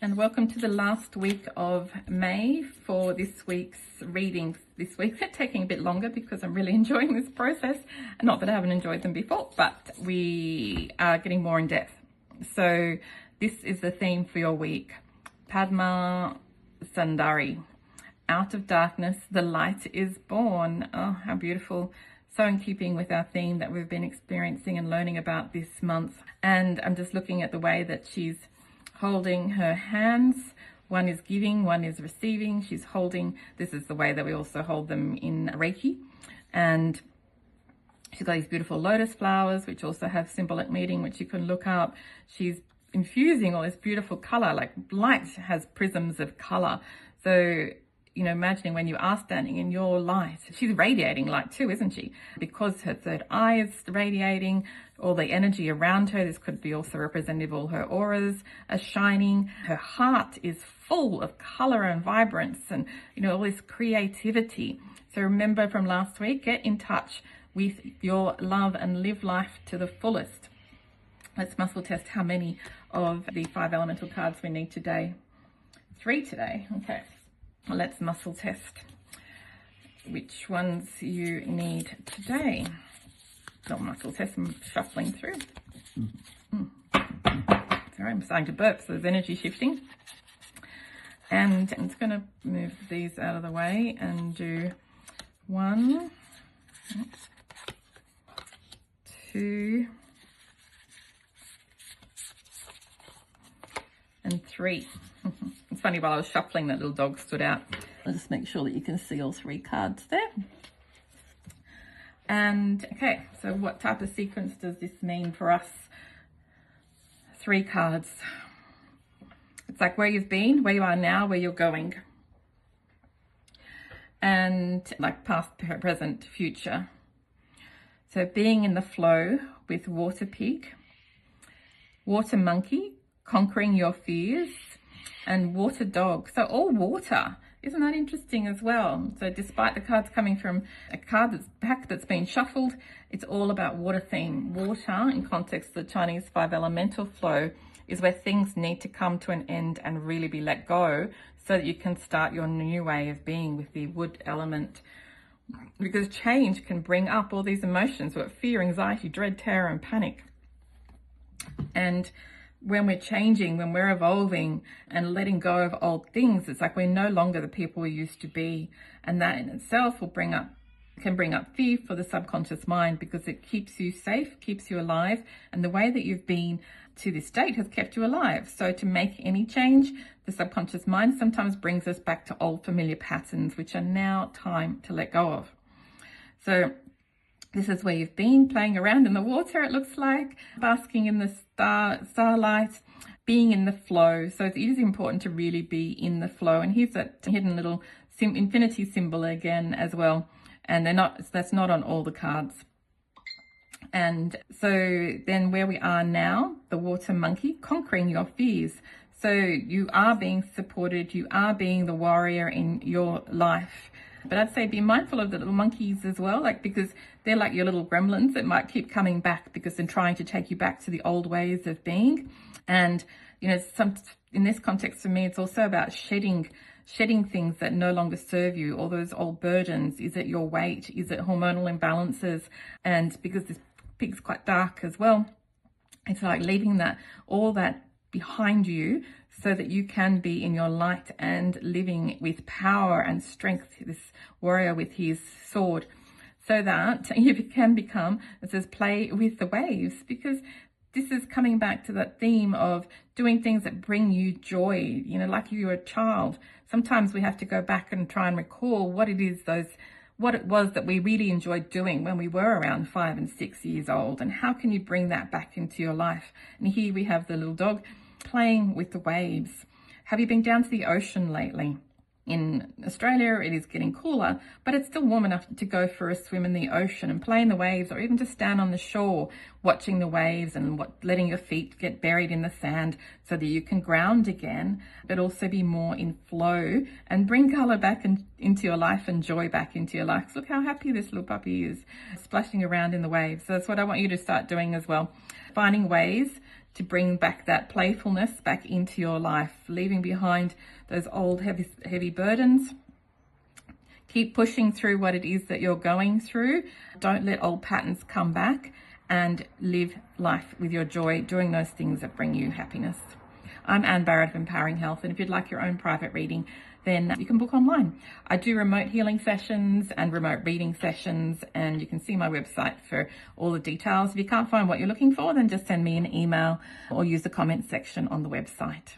and welcome to the last week of May for this week's readings. This week they're taking a bit longer because I'm really enjoying this process. Not that I haven't enjoyed them before, but we are getting more in depth. So this is the theme for your week. Padma Sundari. Out of darkness, the light is born. Oh, how beautiful. So in keeping with our theme that we've been experiencing and learning about this month. And I'm just looking at the way that she's holding her hands. One is giving, one is receiving. She's holding, this is the way that we also hold them in Reiki. And she's got these beautiful lotus flowers, which also have symbolic meaning, which you can look up. She's infusing all this beautiful color, like light has prisms of color. So, you know, imagining when you are standing in your light, she's radiating light too, isn't she? Because her third eye is radiating, all the energy around her. This could be also representative of all her auras are shining. Her heart is full of color and vibrance and, you know, all this creativity. So remember from last week, get in touch with your love and live life to the fullest. Let's muscle test how many of the 5 elemental cards we need today. 3 today. Okay. Let's muscle test which ones you need today. Not muscle test, I'm shuffling through. Sorry, I'm starting to burp, so there's energy shifting. And I'm just going to move these out of the way and do 1, 2, and 3. It's funny, while I was shuffling, that little dog stood out. I'll just make sure that you can see all 3 cards there. And okay, so what type of sequence does this mean for us? 3 cards. It's like where you've been, where you are now, where you're going. And like past, present, future. So being in the flow with water pig, water monkey, conquering your fears, and water dog. So all water. Isn't that interesting as well? So despite the cards coming from a card that's been shuffled, it's all about water theme. Water, in context of the Chinese 5 elemental flow, is where things need to come to an end and really be let go so that you can start your new way of being with the wood element. Because change can bring up all these emotions, like fear, anxiety, dread, terror, and panic. And when we're changing, when we're evolving and letting go of old things, it's like we're no longer the people we used to be. And that in itself can bring up fear for the subconscious mind, because it keeps you safe, keeps you alive. And the way that you've been to this date has kept you alive. So to make any change, the subconscious mind sometimes brings us back to old familiar patterns, which are now time to let go of. So this is where you've been, playing around in the water, it looks like, basking in the starlight, being in the flow. So it is important to really be in the flow. And here's that hidden little infinity symbol again as well. And that's not on all the cards. And so then where we are now, the water monkey, conquering your fears. So you are being supported, you are being the warrior in your life. But I'd say be mindful of the little monkeys as well, like, because they're like your little gremlins that might keep coming back because they're trying to take you back to the old ways of being. And, you know, in this context for me, it's also about shedding things that no longer serve you, all those old burdens. Is it your weight? Is it hormonal imbalances? And because this pig's quite dark as well, it's like leaving all that behind you so that you can be in your light and living with power and strength, this warrior with his sword, so that you can become, it says, play with the waves, because this is coming back to that theme of doing things that bring you joy, you know, like you were a child. Sometimes we have to go back and try and recall what it was that we really enjoyed doing when we were around 5 and 6 years old, and how can you bring that back into your life? And here we have the little dog playing with the waves. Have you been down to the ocean lately? In Australia, it is getting cooler, but it's still warm enough to go for a swim in the ocean and play in the waves, or even just stand on the shore watching the waves and letting your feet get buried in the sand so that you can ground again, but also be more in flow and bring color back into your life and joy back into your life. Look how happy this little puppy is, splashing around in the waves. So that's what I want you to start doing as well. Finding ways to bring back that playfulness back into your life, leaving behind those old heavy burdens. Keep pushing through what it is that you're going through. Don't let old patterns come back, and live life with your joy, doing those things that bring you happiness. I'm Anne Barrett of Empowering Health, and if you'd like your own private reading, then you can book online. I do remote healing sessions and remote reading sessions, and you can see my website for all the details. If you can't find what you're looking for, then just send me an email or use the comment section on the website.